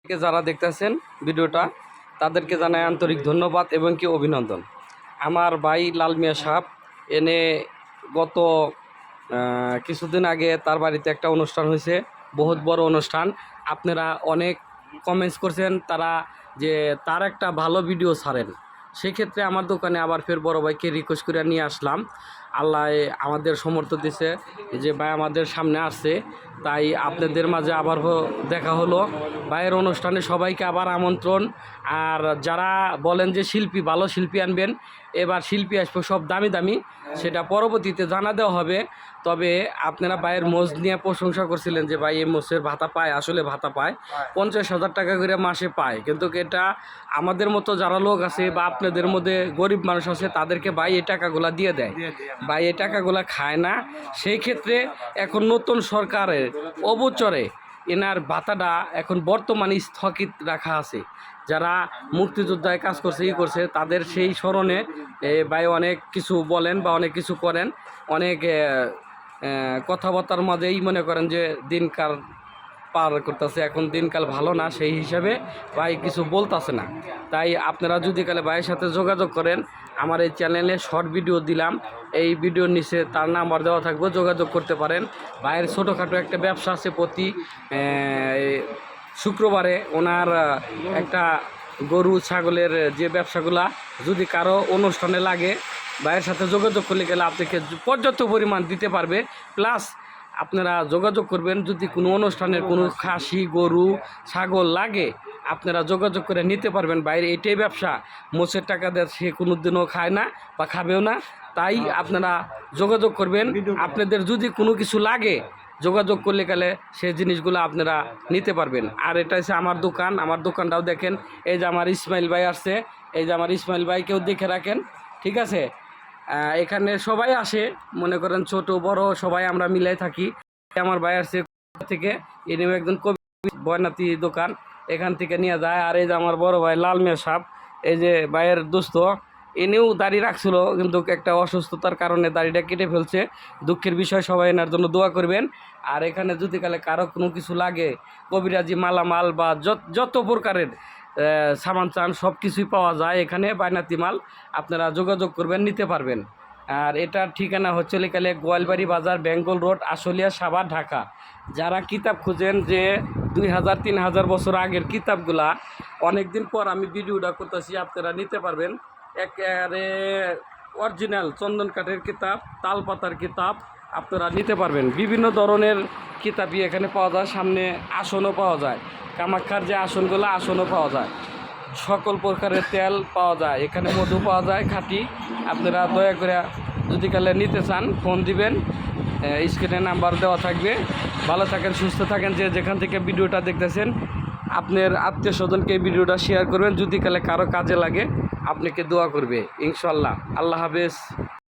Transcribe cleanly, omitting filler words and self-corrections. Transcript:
কে যারা দেখতেছেন ভিডিওটা তাদেরকে জানাই আন্তরিক ধন্যবাদ এবং কি অভিনন্দন। আমার ভাই লাল মিয়া সাহেব এনে গত কিছুদিন আগে তার বাড়িতে একটা অনুষ্ঠান হয়েছে, বহুত বড় অনুষ্ঠান। আপনারা অনেক কমেন্টস করছেন তারা যে তার একটা ভালো ভিডিও ছাড়েন। সেক্ষেত্রে আমার দোকানে আবার ফের বড় ভাইকে রিকোয়েস্ট করে নিয়ে আসলাম। আল্লাহ আমাদের সমর্থ দিছে যে ভাই আমাদের সামনে আসছে, তাই আপনাদের মাঝে আবার দেখা হলো। ভাইয়ের অনুষ্ঠানে সবাইকে আবার আমন্ত্রণ। আর যারা বলেন যে শিল্পী ভালো শিল্পী আনবেন, এবার শিল্পী আসবে সব দামি দামি, সেটা পরবর্তীতে জানা দেওয়া হবে। তবে আপনারা ভাইয়ের মোজ নিয়ে প্রশংসা করছিলেন যে ভাই এই মোজের ভাতা পায়, আসলে ভাতা পায় 50,000 টাকা করে মাসে পায়। কিন্তু এটা আমাদের মতো যারা লোক আছে বা আপনাদের মধ্যে গরিব মানুষ আছে তাদেরকে ভাই এই টাকাগুলা দিয়ে দেয়, ভাই এই টাকাগুলা খায় না। সেই ক্ষেত্রে এখন নতুন সরকারের অবচরে এনার ভাতাটা এখন বর্তমানে স্থগিত রাখা আছে। যারা মুক্তিযোদ্ধায় কাজ করছে করছে তাদের সেই স্মরণে ভাই অনেক কিছু বলেন বা অনেক কিছু করেন, অনেক কথাবার্তার মাঝেই মনে করেন যে দিনকাল পার করতেছে, এখন দিনকাল ভালো না, সেই হিসাবে ভাই কিছু বলতেছে না। তাই আপনারা যদি কালে ভাইয়ের সাথে যোগাযোগ করেন, আমার এই চ্যানেলে শর্ট ভিডিও দিলাম, এই ভিডিওর নিচে তার নাম্বার দেওয়া থাকবে, যোগাযোগ করতে পারেন। ভাইয়ের ছোটোখাটো একটা ব্যবসা আছে, প্রতি শুক্রবারে ওনার একটা গরু ছাগলের যে ব্যবসাগুলা যদি কারো অনুষ্ঠানে লাগে ভাইয়ের সাথে যোগাযোগ করলে গেলে আপনাকে পর্যাপ্ত পরিমাণ দিতে পারবে। প্লাস আপনারা যোগাযোগ করবেন, যদি কোনো অনুষ্ঠানের কোনো খাসি গরু ছাগল লাগে আপনারা যোগাযোগ করে নিতে পারবেন। বাইরে এটাই ব্যবসা, মোষের টাকা দেয় সে কোনো দিনও খায় না বা খাবেও না। তাই আপনারা যোগাযোগ করবেন, আপনাদের যদি কোনো কিছু লাগে যোগাযোগ করলে গেলে সেই জিনিসগুলো আপনারা নিতে পারবেন। আর এটা হচ্ছে আমার দোকান, আমার দোকানটাও দেখেন। এই যে আমার ইসমাইল ভাই আসছে, এই যে আমার ইসমাইল ভাইকেও দেখে রাখেন, ঠিক আছে। এখানে সবাই আসে, মনে করেন ছোট বড় সবাই আমরা মিলাই থাকি। আমার ভাই আসছে থেকে, এনেও একজন কবি বয়নাতি দোকান, এখান থেকে নিয়ে যায়। আর এই যে আমার বড় ভাই লাল মিয়া সাহেব, এই যে ভাইয়ের দোস্ত, এনেও দাড়ি রাখছিল কিন্তু একটা অসুস্থতার কারণে দাড়িটা কেটে ফেলছে। দুঃখের বিষয়, সবাই এনার জন্য দোয়া করবেন। আর এখানে যদি কালে কারো কোনো কিছু লাগে, কবিরাজি মালামাল বা যত প্রকারের সামান চান সব কিছুই পাওয়া যায় এখানে, বায়নাতি মাল। আপনারা যোগাযোগ করবেন, নিতে পারবেন। আর এটার ঠিকানা হচ্ছে লিখালে গোয়ালবাড়ি বাজার, বেঙ্গল রোড, আশুলিয়া, সাভার, ঢাকা। যারা কিতাব খুঁজেন যে 2000-3000 বছর আগের কিতাবগুলা, অনেক দিন পর আমি ভিডিওটা করতেছি, আপনারা নিতে পারবেন। একেবারে অরিজিনাল চন্দন কাঠের কিতাব, তাল পাতার কিতাব আপনারা নিতে পারবেন। বিভিন্ন ধরনের কিতাবই এখানে পাওয়া যায়, সামনে আসনও পাওয়া যায়, কামাখ্যার যে আসনগুলো, আসনও পাওয়া যায়, সকল প্রকারের তেল পাওয়া যায় এখানে, মধু পাওয়া যায় খাঁটি। আপনারা দয়া করে যদি কালে নিতে চান ফোন দিবেন, স্ক্রিনে নাম্বার দেওয়া থাকবে। ভালো থাকেন, সুস্থ থাকেন। যে যেখান থেকে ভিডিওটা দেখতেছেন আপনার আত্মীয় স্বজনকে এই ভিডিওটা শেয়ার করবেন, যদি কালে কারো কাজে লাগে আপনাকে দোয়া করবে ইনশাল্লাহ। আল্লাহ হাফেজ।